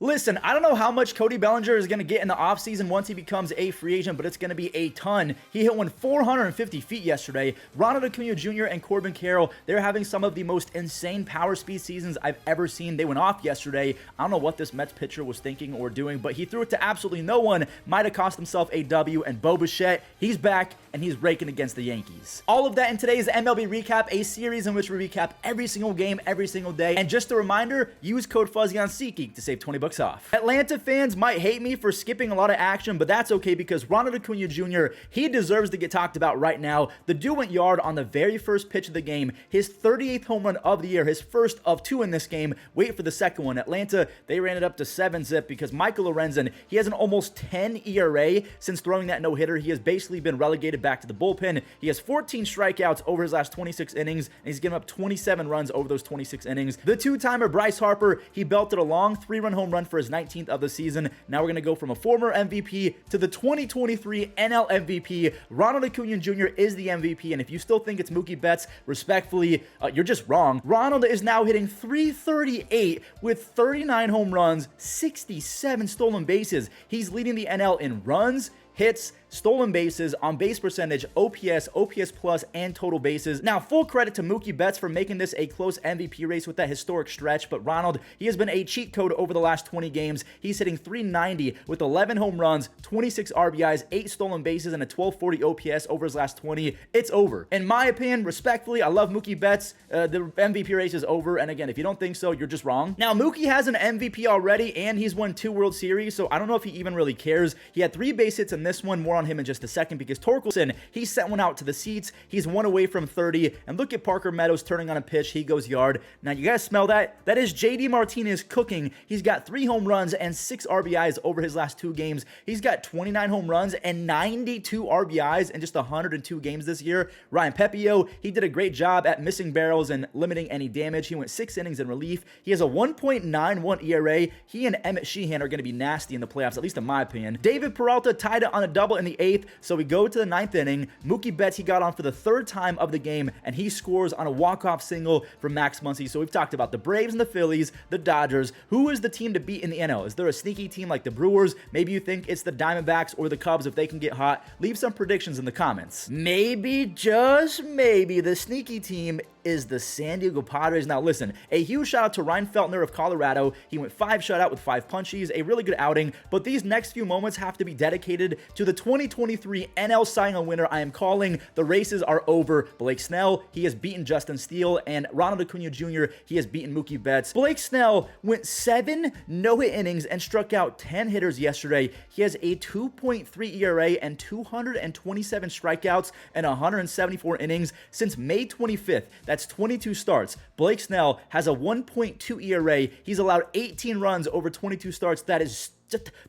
Listen, I don't know how much Cody Bellinger is going to get in the offseason once he becomes a free agent, but it's going to be a ton. He hit one 450 feet yesterday. Ronald Acua Jr. and Corbin Carroll, they're having some of the most insane power speed seasons I've ever seen. They went off yesterday. I don't know what this Mets pitcher was thinking or doing, but he threw it to absolutely no one. Might have cost himself a W, and Bo Bichette, he's back, and he's raking against the Yankees. All of that in today's MLB Recap, a series in which we recap every single game, every single day. And just a reminder, use code Fuzzy on SeatGeek to save 20 bucks off. Atlanta fans might hate me for skipping a lot of action, but that's okay because Ronald Acua Jr., he deserves to get talked about right now. The dude went yard on the very first pitch of the game, his 38th home run of the year, his first of two in this game. Wait for the second one. Atlanta, they ran it up to 7-zip because Michael Lorenzen, he has an almost 10 ERA since throwing that no-hitter. He has basically been relegated back to the bullpen. He has 14 strikeouts over his last 26 innings, and he's given up 27 runs over those 26 innings. The two-timer Bryce Harper, he belted a long 3-run home run for his 19th of the season. Now we're going to go from a former MVP to the 2023 NL MVP. Ronald Acuna Jr. is the MVP, and if you still think it's Mookie Betts, respectfully, you're just wrong. Ronald is now hitting .338 with 39 home runs, 67 stolen bases. He's leading the NL in runs, hits, stolen bases, on base percentage, OPS, OPS plus, and total bases. Now, full credit to Mookie Betts for making this a close MVP race with that historic stretch, but Ronald, he has been a cheat code over the last 20 games. He's hitting .390 with 11 home runs, 26 RBIs, 8 stolen bases, and a 1240 OPS over his last 20. It's over. In my opinion, respectfully, I love Mookie Betts. The MVP race is over, and again, if you don't think so, you're just wrong. Now, Mookie has an MVP already, and he's won 2 World Series, so I don't know if he even really cares. He had 3 base hits in this one, more on him in just a second, because Torkelson, he sent one out to the seats. He's 1 away from 30, and look at Parker Meadows turning on a pitch. He goes yard. Now, you guys smell that? That is JD Martinez cooking. He's got 3 home runs and 6 RBIs over his last 2 games. He's got 29 home runs and 92 RBIs in just 102 games this year. Ryan Pepio, he did a great job at missing barrels and limiting any damage. He went 6 innings in relief. He has a 1.91 ERA. He and Emmett Sheehan are going to be nasty in the playoffs, at least in my opinion. David Peralta tied it on a double in the 8th, so we go to the 9th inning. Mookie Betts, he got on for the 3rd time of the game, and he scores on a walk-off single from Max Muncy. So we've talked about the Braves and the Phillies, the Dodgers. Who is the team to beat in the NL? Is there a sneaky team like the Brewers? Maybe you think it's the Diamondbacks or the Cubs if they can get hot. Leave some predictions in the comments. Maybe, just maybe, the sneaky team is the San Diego Padres. Now listen, a huge shout out to Ryan Feltner of Colorado. He went 5 shutout with 5 punchies, a really good outing, but these next few moments have to be dedicated to the 2023 NL Cy Young winner. I am calling the races are over. Blake Snell, he has beaten Justin Steele, and Ronald Acuna Jr., he has beaten Mookie Betts. Blake Snell went 7 no-hit innings and struck out 10 hitters yesterday. He has a 2.3 ERA and 227 strikeouts and 174 innings since May 25th. That's 22 starts. Blake Snell has a 1.2 ERA. He's allowed 18 runs over 22 starts. That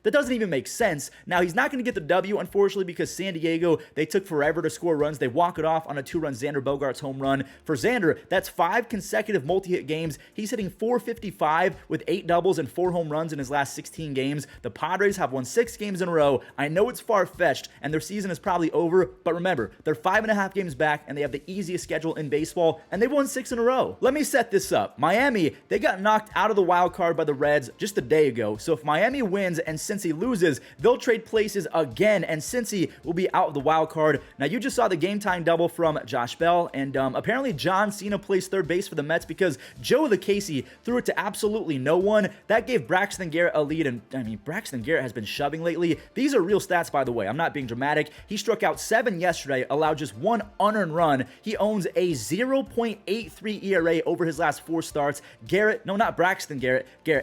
doesn't even make sense. Now, he's not going to get the W, unfortunately, because San Diego, they took forever to score runs. They walk it off on a 2-run Xander Bogaerts home run. For Xander, that's 5 consecutive multi-hit games. He's hitting .455 with 8 doubles and 4 home runs in his last 16 games. The Padres have won 6 games in a row. I know it's far-fetched, and their season is probably over, but remember, they're 5.5 games back, and they have the easiest schedule in baseball, and they've won 6 in a row. Let me set this up. Miami, they got knocked out of the wild card by the Reds just a day ago, so if Miami wins and Cincy loses, they'll trade places again, and Cincy will be out of the wild card. Now, you just saw the game-tying double from Josh Bell, and apparently John Cena plays 3rd base for the Mets because Joe LaCasey threw it to absolutely no one. That gave Braxton Garrett a lead, and I mean, Braxton Garrett has been shoving lately. These are real stats, by the way. I'm not being dramatic. He struck out 7 yesterday, allowed just 1 unearned run. He owns a 0.83 ERA over his last 4 starts. Garrett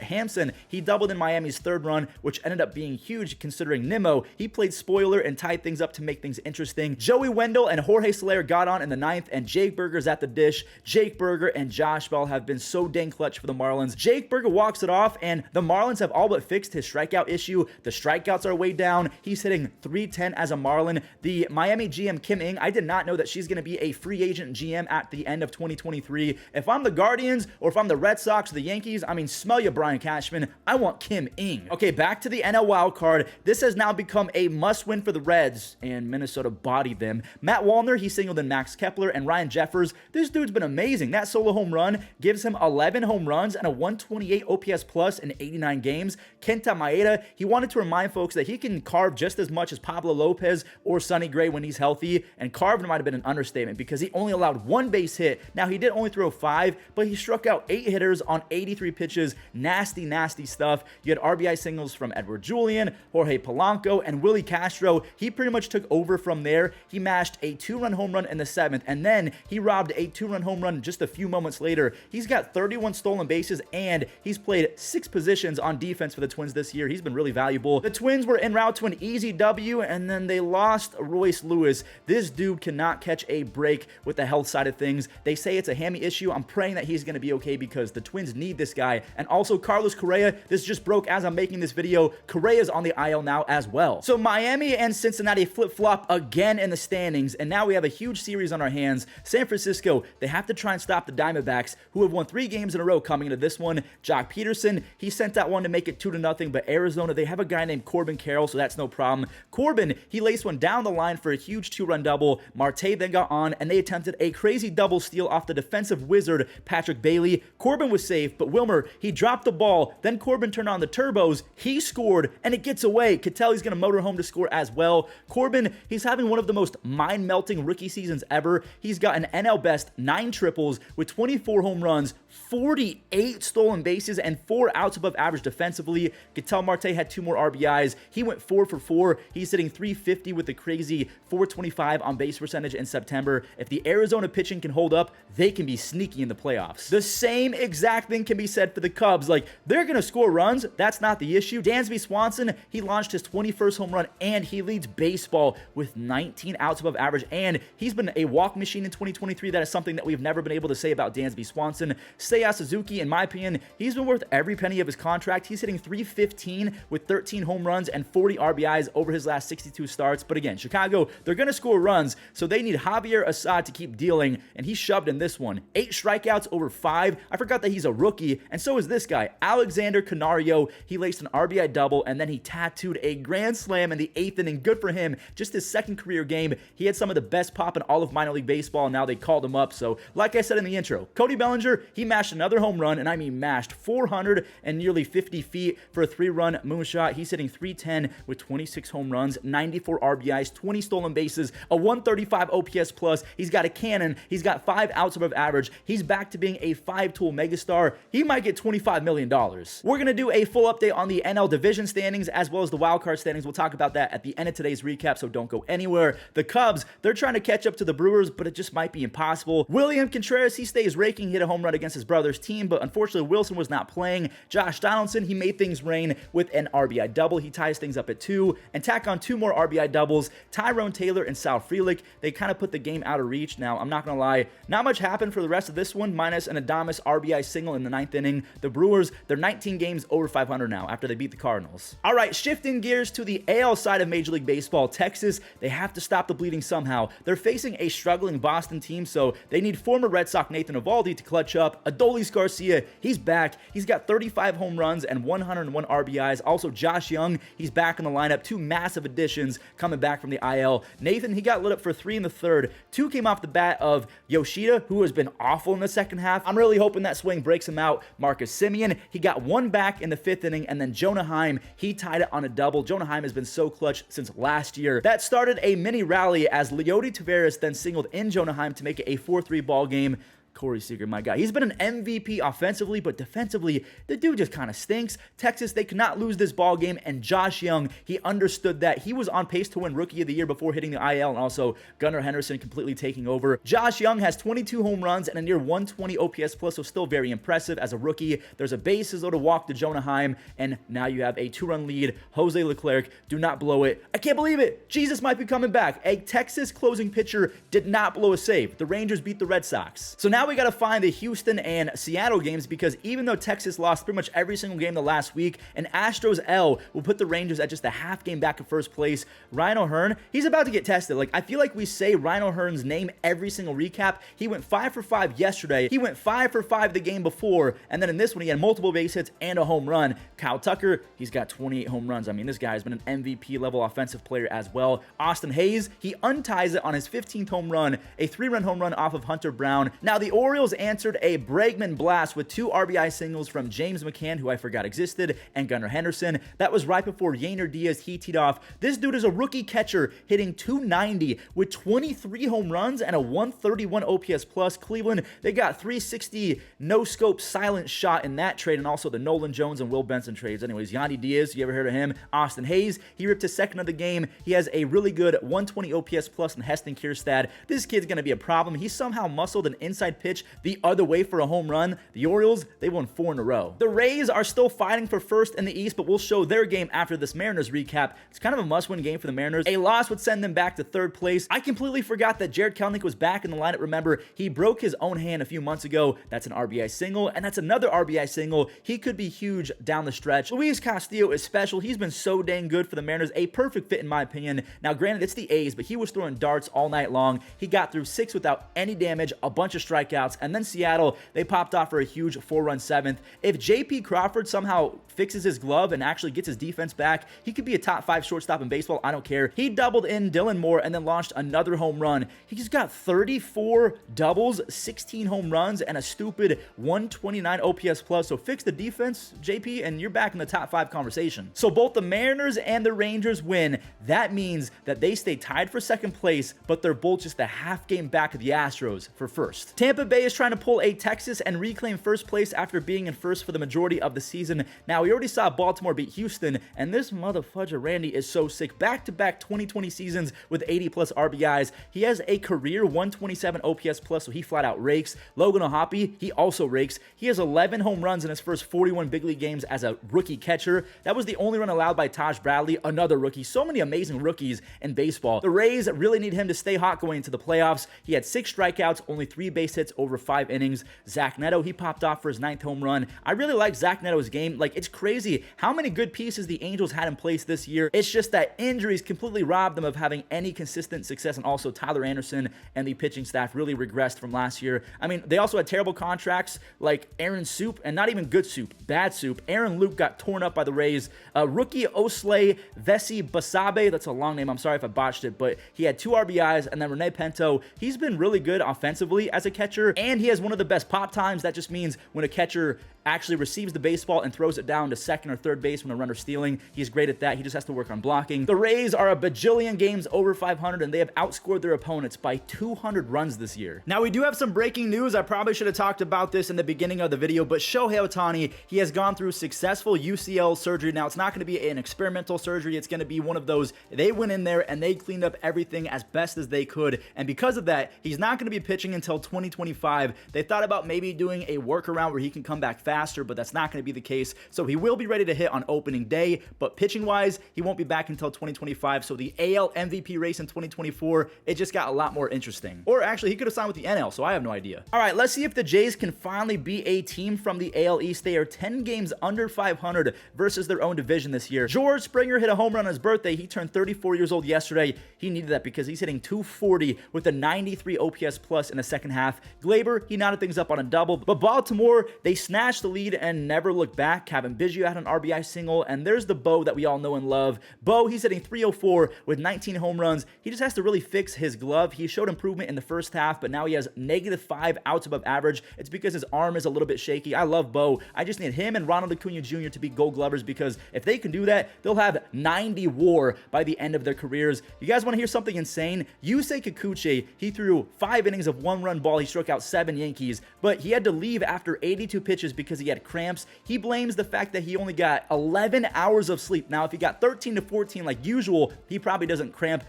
Hampson, he doubled in Miami's 3rd run, which ended up being huge considering Nimmo, he played spoiler and tied things up to make things interesting. Joey Wendell and Jorge Soler got on in the 9th, and Jake Burger's at the dish. Jake Burger and Josh Bell have been so dang clutch for the Marlins. Jake Burger walks it off, and the Marlins have all but fixed his strikeout issue. The strikeouts are way down. He's hitting .310 as a Marlin. The Miami GM Kim Ng, I did not know that she's going to be a free agent GM at the end of 2023. If I'm the Guardians or if I'm the Red Sox or the Yankees, I mean, smell you, Brian Cashman. I want Kim Ng. Okay, back back to the NL wild card. This has now become a must-win for the Reds, and Minnesota bodied them. Matt Wallner, he singled in Max Kepler, and Ryan Jeffers. This dude's been amazing. That solo home run gives him 11 home runs and a 128 OPS plus in 89 games. Kenta Maeda, he wanted to remind folks that he can carve just as much as Pablo Lopez or Sonny Gray when he's healthy, and carved might have been an understatement because he only allowed one base hit. Now, he did only throw 5, but he struck out 8 hitters on 83 pitches. Nasty, nasty stuff. You had RBI singles from Edward Julian, Jorge Polanco, and Willie Castro. He pretty much took over from there. He mashed a 2-run home run in the 7th, and then he robbed a 2-run home run just a few moments later. He's got 31 stolen bases, and he's played 6 positions on defense for the Twins this year. He's been really valuable. The Twins were en route to an easy W, and then they lost Royce Lewis. This dude cannot catch a break with the health side of things. They say it's a hammy issue. I'm praying that he's going to be okay because the Twins need this guy. And also Carlos Correa, this just broke as I'm making this video. Correa's on the IL now as well. So Miami and Cincinnati flip-flop again in the standings, and now we have a huge series on our hands. San Francisco, they have to try and stop the Diamondbacks, who have won 3 games in a row coming into this one. Jock Peterson, he sent that one to make it 2-0, but Arizona, they have a guy named Corbin Carroll, so that's no problem. Corbin, he laced one down the line for a huge 2-run double. Marte then got on, and they attempted a crazy double steal off the defensive wizard, Patrick Bailey. Corbin was safe, but Wilmer, he dropped the ball. Then Corbin turned on the turbos. He scored, and it gets away. Kelly's going to motor home to score as well. Corbin, he's having one of the most mind-melting rookie seasons ever. He's got an NL best 9 triples with 24 home runs, 48 stolen bases, and 4 outs above average defensively. Ketel Marte had 2 more RBIs. He went 4 for 4. He's hitting .350 with a crazy .425 on base percentage in September. If the Arizona pitching can hold up, they can be sneaky in the playoffs. The same exact thing can be said for the Cubs. Like, they're going to score runs. That's not the issue. Dansby Swanson, he launched his 21st home run, and he leads baseball with 19 outs above average, and he's been a walk machine in 2023. That is something that we've never been able to say about Dansby Swanson. Seiya Suzuki, in my opinion, he's been worth every penny of his contract. He's hitting .315 with 13 home runs and 40 RBIs over his last 62 starts. But again, Chicago, they're going to score runs, so they need Javier Assad to keep dealing, and he shoved in this one. 8 strikeouts over 5. I forgot that he's a rookie, and so is this guy, Alexander Canario. He laced an RBI double, and then he tattooed a grand slam in the 8th inning. Good for him. Just his 2nd career game. He had some of the best pop in all of minor league baseball, and now they called him up. So, like I said in the intro, Cody Bellinger, he mashed another home run, and I mean mashed 400 and nearly 50 feet for a 3-run moonshot. He's hitting .310 with 26 home runs, 94 RBIs, 20 stolen bases, a 135 OPS plus. He's got a cannon. He's got 5 outs above average. He's back to being a 5-tool megastar. He might get $25 million. We're going to do a full update on the NL division standings as well as the wildcard standings. We'll talk about that at the end of today's recap, so don't go anywhere. The Cubs, they're trying to catch up to the Brewers, but it just might be impossible. William Contreras, he stays raking. He hit a home run against his brother's team, but unfortunately Wilson was not playing. Josh Donaldson, he made things rain with an RBI double. He ties things up at 2 and tack on 2 more RBI doubles. Tyrone Taylor and Sal Frelick, they kind of put the game out of reach. Now, I'm not going to lie, not much happened for the rest of this one, minus an Adames RBI single in the 9th inning. The Brewers, they're 19 games over 500 now after they beat the Cardinals. All right, shifting gears to the AL side of Major League Baseball, Texas, they have to stop the bleeding somehow. They're facing a struggling Boston team, so they need former Red Sox Nathan Eovaldi to clutch up. Adolis Garcia, he's back. He's got 35 home runs and 101 RBIs. Also, Josh Young, he's back in the lineup. 2 massive additions coming back from the IL. Nathan, he got lit up for 3 in the 3rd. 2 came off the bat of Yoshida, who has been awful in the 2nd half. I'm really hoping that swing breaks him out. Marcus Semien, he got 1 back in the 5th inning, and then Jonah Heim, he tied it on a double. Jonah Heim has been so clutch since last year. That started a mini rally as Leody Taveras then singled in Jonah Heim to make it a 4-3 ball game. Corey Seager, my guy. He's been an MVP offensively, but defensively, the dude just kind of stinks. Texas, they could not lose this ball game, and Josh Young, he understood that. He was on pace to win Rookie of the Year before hitting the IL, and also Gunnar Henderson completely taking over. Josh Young has 22 home runs and a near 120 OPS plus, so still very impressive as a rookie. There's a bases loaded walk to Jonah Heim, and now you have a 2-run lead. Jose Leclerc, do not blow it. I can't believe it. Jesus might be coming back. A Texas closing pitcher did not blow a save. The Rangers beat the Red Sox. So now we got to find the Houston and Seattle games, because even though Texas lost pretty much every single game the last week, an Astros L will put the Rangers at just a half game back in first place. Ryan O'Hearn, he's about to get tested. Like, I feel like we say Ryan O'Hearn's name every single recap. He went 5 for 5 yesterday. He went 5 for 5 the game before, and then in this one, he had multiple base hits and a home run. Kyle Tucker, he's got 28 home runs. I mean, this guy has been an MVP level offensive player as well. Austin Hayes, he unties it on his 15th home run, a 3-run home run off of Hunter Brown. Now, the Orioles answered a Bregman blast with 2 RBI singles from James McCann, who I forgot existed, and Gunnar Henderson. That was right before Yainer Diaz, he teed off. This dude is a rookie catcher hitting .290 with 23 home runs and a 131 OPS plus. Cleveland, they got 360 no-scope silent shot in that trade, and also the Nolan Jones and Will Benson trades. Anyways, Yandy Diaz, you ever heard of him? Austin Hayes, he ripped his second of the game. He has a really good 120 OPS plus in Heston Kjerstad. This kid's going to be a problem. He somehow muscled an inside pitch the other way for a home run. The Orioles, they won 4 in a row. The Rays are still fighting for first in the East, but we'll show their game after this Mariners recap. It's kind of a must-win game for the Mariners. A loss would send them back to 3rd place. I completely forgot that Jared Kelenic was back in the lineup. Remember, he broke his own hand a few months ago. That's an RBI single, and that's another RBI single. He could be huge down the stretch. Luis Castillo is special. He's been so dang good for the Mariners. A perfect fit in my opinion. Now, granted, it's the A's, but he was throwing darts all night long. He got through 6 without any damage, a bunch of strikeouts, and then Seattle, they popped off for a huge 4-run 7th. If JP Crawford somehow fixes his glove and actually gets his defense back, he could be a top 5 shortstop in baseball. I don't care. He doubled in Dylan Moore and then launched another home run. He's got 34 doubles, 16 home runs, and a stupid 129 OPS plus. So fix the defense, JP, and you're back in the top 5 conversation. So both the Mariners and the Rangers win. That means that they stay tied for 2nd place, but they're both just a half game back of the Astros for 1st. Tampa Bay is trying to pull a Texas and reclaim 1st place after being in 1st for the majority of the season. Now, we already saw Baltimore beat Houston, and this motherfudger Randy is so sick. Back-to-back 2020 seasons with 80-plus RBIs. He has a career 127 OPS plus, so he flat out rakes. Logan O'Hoppe, he also rakes. He has 11 home runs in his first 41 big league games as a rookie catcher. That was the only run allowed by Taj Bradley, another rookie. So many amazing rookies in baseball. The Rays really need him to stay hot going into the playoffs. He had 6 strikeouts, only 3 base hits over 5 innings. Zach Neto, he popped off for his 9th home run. I really like Zach Neto's game. Like, it's crazy how many good pieces the Angels had in place this year. It's just that injuries completely robbed them of having any consistent success, and also Tyler Anderson and the pitching staff really regressed from last year. I mean, they also had terrible contracts like Aaron Soup, and not even good Soup, bad Soup. Aaron Luke got torn up by the Rays. Rookie Osley Vesey Basabe, that's a long name, I'm sorry if I botched it, but he had 2 RBIs, and then Rene Pinto, he's been really good offensively as a catcher, and he has one of the best pop times. That just means when a catcher actually receives the baseball and throws it down to 2nd or 3rd base when a runner's stealing. He's great at that. He just has to work on blocking. The Rays are a bajillion games over 500, and they have outscored their opponents by 200 runs this year. Now, we do have some breaking news. I probably should have talked about this in the beginning of the video, but Shohei Ohtani, he has gone through successful UCL surgery. Now, it's not going to be an experimental surgery. It's going to be one of those, they went in there and they cleaned up everything as best as they could, and because of that, he's not going to be pitching until 2025. They thought about maybe doing a workaround where he can come back faster, but that's not going to be the case. So he will be ready to hit on opening day, but pitching wise, he won't be back until 2025. So the AL MVP race in 2024, it just got a lot more interesting. Or actually, he could have signed with the NL, so I have no idea. All right, let's see if the Jays can finally be a team from the AL East. They are 10 games under 500 versus their own division this year. George Springer hit a home run on his birthday. He turned 34 years old yesterday. He needed that because he's hitting 240 with a 93 OPS plus in the 2nd half. Glaber, he knotted things up on a double, but Baltimore, they snatched the lead and never looked back. Kevin Biggio had an RBI single, and there's the Bo that we all know and love. Bo, he's hitting 304 with 19 home runs. He just has to really fix his glove. He showed improvement in the 1st half, but now he has -5 outs above average. It's because his arm is a little bit shaky. I love Bo. I just need him and Ronald Acua Jr. to be Gold Glovers, because if they can do that, they'll have 90 WAR by the end of their careers. You guys want to hear something insane? Yusei Kikuchi, he threw 5 innings of 1-run ball. He struck out 7 Yankees, but he had to leave after 82 pitches because because he had cramps. He blames the fact that he only got 11 hours of sleep. Now, if he got 13 to 14 like usual, he probably doesn't cramp.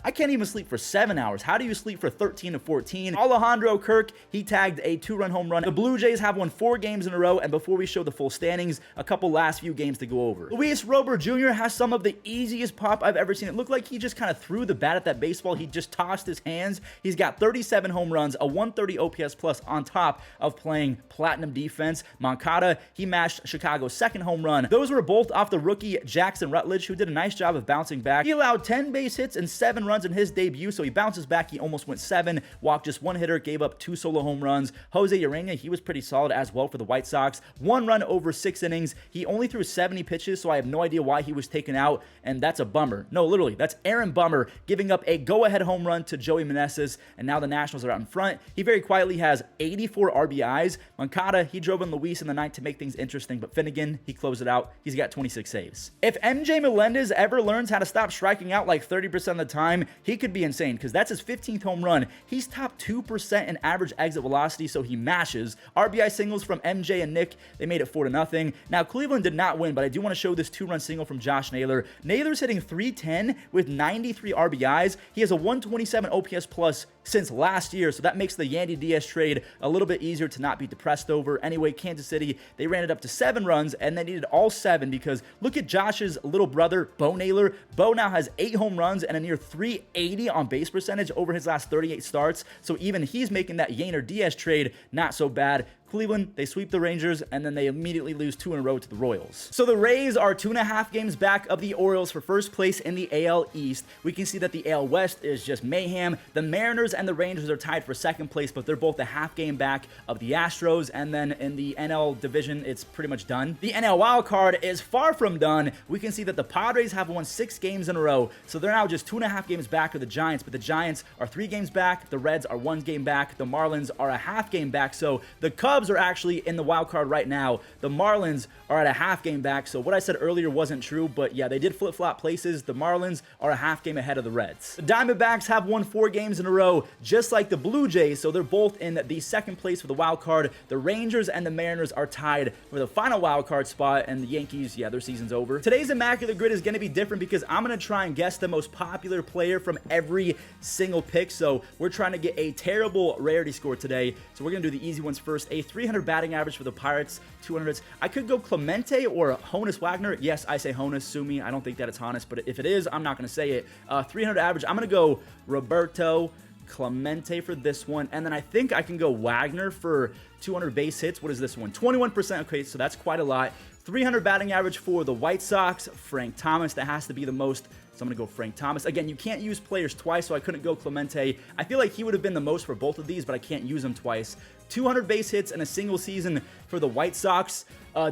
I can't even sleep for 7 hours. How do you sleep for 13 to 14? Alejandro Kirk, he tagged a 2-run home run. The Blue Jays have won 4 games in a row, and before we show the full standings, a couple last few games to go over. Luis Robert Jr. has some of the easiest pop I've ever seen. It looked like he just kind of threw the bat at that baseball. He just tossed his hands. He's got 37 home runs, a 130 OPS plus on top of playing platinum defense. Moncada, he mashed Chicago's second home run. Those were both off the rookie Jackson Rutledge, who did a nice job of bouncing back. He allowed 10 base hits and 7 runs in his debut, so he bounces back. He almost went 7, walked just 1 hitter, gave up 2 solo home runs. Jose Urena, he was pretty solid as well for the White Sox. 1 run over 6 innings. He only threw 70 pitches, so I have no idea why he was taken out, and that's a bummer. No, literally, that's Aaron Bummer giving up a go-ahead home run to Joey Meneses, and now the Nationals are out in front. He very quietly has 84 RBIs. Moncada, he drove in Luis in the ninth to make things interesting, but Finnegan, he closed it out. He's got 26 saves. If MJ Melendez ever learns how to stop striking out like 30% of the time, he could be insane, because that's his 15th home run. He's top 2% in average exit velocity, so he mashes. RBI singles from MJ and Nick, they made it 4-0. Now, Cleveland did not win, but I do want to show this 2-run single from Josh Naylor. Naylor's hitting .310 with 93 RBIs. He has a 127 OPS plus since last year, so that makes the Yandy Diaz trade a little bit easier to not be depressed over. Anyway, Kansas City, they ran it up to 7 runs, and they needed all 7 because look at Josh's little brother, Bo Naylor. Bo now has 8 home runs and a near .380 on base percentage over his last 38 starts, so even he's making that Yainer Diaz trade not so bad. Cleveland, they sweep the Rangers, and then they immediately lose 2 in a row to the Royals. So the Rays are 2.5 games back of the Orioles for first place in the AL East. We can see that the AL West is just mayhem. The Mariners and the Rangers are tied for second place, but they're both a half game back of the Astros, and then in the NL division, it's pretty much done. The NL wild card is far from done. We can see that the Padres have won 6 games in a row, so they're now just 2.5 games back of the Giants, but the Giants are 3 games back, the Reds are 1 game back, the Marlins are a half game back, so the Cubs are actually in the wild card right now. The Marlins are at a half game back, so what I said earlier wasn't true, but yeah, they did flip-flop places. The Marlins are a half game ahead of the Reds. The Diamondbacks have won 4 games in a row, just like the Blue Jays, so they're both in the second place for the wild card. The Rangers and the Mariners are tied for the final wild card spot, and the Yankees, yeah, their season's over. Today's Immaculate Grid is going to be different because I'm going to try and guess the most popular player from every single pick, so we're trying to get a terrible rarity score today, so we're going to do the easy ones first. A 300 batting average for the Pirates, 200s. I could go Clemente or Honus Wagner. Yes, I say Honus, sue me. I don't think that it's Honus, but if it is, I'm not going to say it. 300 average, I'm going to go Roberto Clemente for this one, and then I think I can go Wagner for 200 base hits. What is this one? 21%. Okay, so that's quite a lot. 300 batting average for the White Sox, Frank Thomas. That has to be the most, so I'm going to go Frank Thomas. Again, you can't use players twice, so I couldn't go Clemente. I feel like he would have been the most for both of these, but I can't use him twice. 200 base hits in a single season for the White Sox.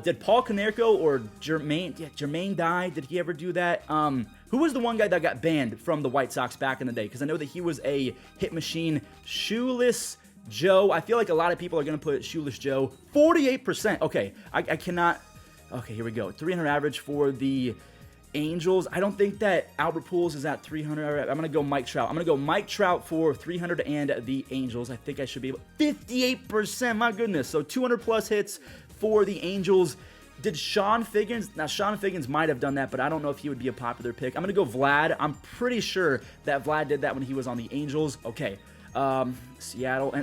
Did Paul Konerko or Jermaine Dye, did he ever do that? Who was the one guy that got banned from the White Sox back in the day? Because I know that he was a hit machine. Shoeless Joe. I feel like a lot of people are going to put Shoeless Joe. 48%. Okay, I cannot. Okay, here we go. 300 average for the Angels. I don't think that Albert Pujols is at 300. I'm going to go Mike Trout. I'm going to go Mike Trout for 300 and the Angels. I think I should be able. 58%. My goodness. So 200 plus hits for the Angels. Did Sean Figgins? Now, Sean Figgins might have done that, but I don't know if he would be a popular pick. I'm going to go Vlad. I'm pretty sure that Vlad did that when he was on the Angels. Okay. Seattle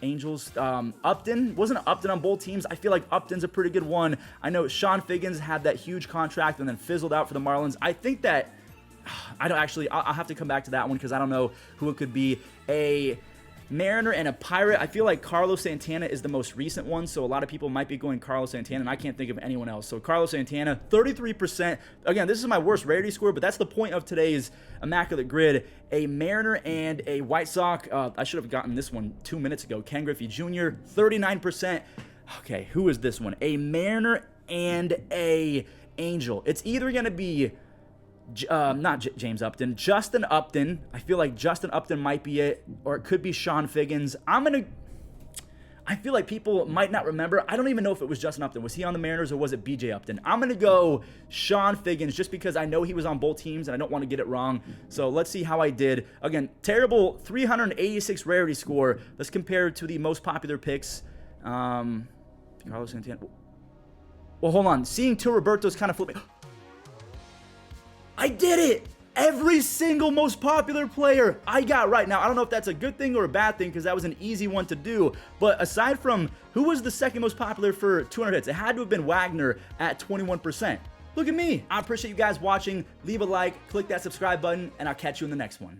Angels. Upton. Wasn't Upton on both teams? I feel like Upton's a pretty good one. I know Sean Figgins had that huge contract and then fizzled out for the Marlins. I think that... I don't actually... I'll have to come back to that one because I don't know who it could be. A Mariner and a Pirate. I feel like Carlos Santana is the most recent one, so a lot of people might be going Carlos Santana, and I can't think of anyone else. So Carlos Santana, 33%. Again, this is my worst rarity score, but that's the point of today's Immaculate Grid. A Mariner and a White Sox. I should have gotten this one 2 minutes ago. Ken Griffey Jr., 39%. Okay, who is this one? A Mariner and a Angel. It's either going to be... not James Upton, Justin Upton. I feel like Justin Upton might be it, or it could be Sean Figgins. I feel like people might not remember. I don't even know if it was Justin Upton. Was he on the Mariners or was it BJ Upton? I'm going to go Sean Figgins just because I know he was on both teams and I don't want to get it wrong. So let's see how I did. Again, terrible 386 rarity score. Let's compare it to the most popular picks. Carlos Santana. Well, hold on. Seeing two Robertos kind of flip me. I did it! Every single most popular player I got right. Now, I don't know if that's a good thing or a bad thing because that was an easy one to do. But aside from who was the second most popular for 200 hits, it had to have been Wagner at 21%. Look at me. I appreciate you guys watching. Leave a like, click that subscribe button, and I'll catch you in the next one.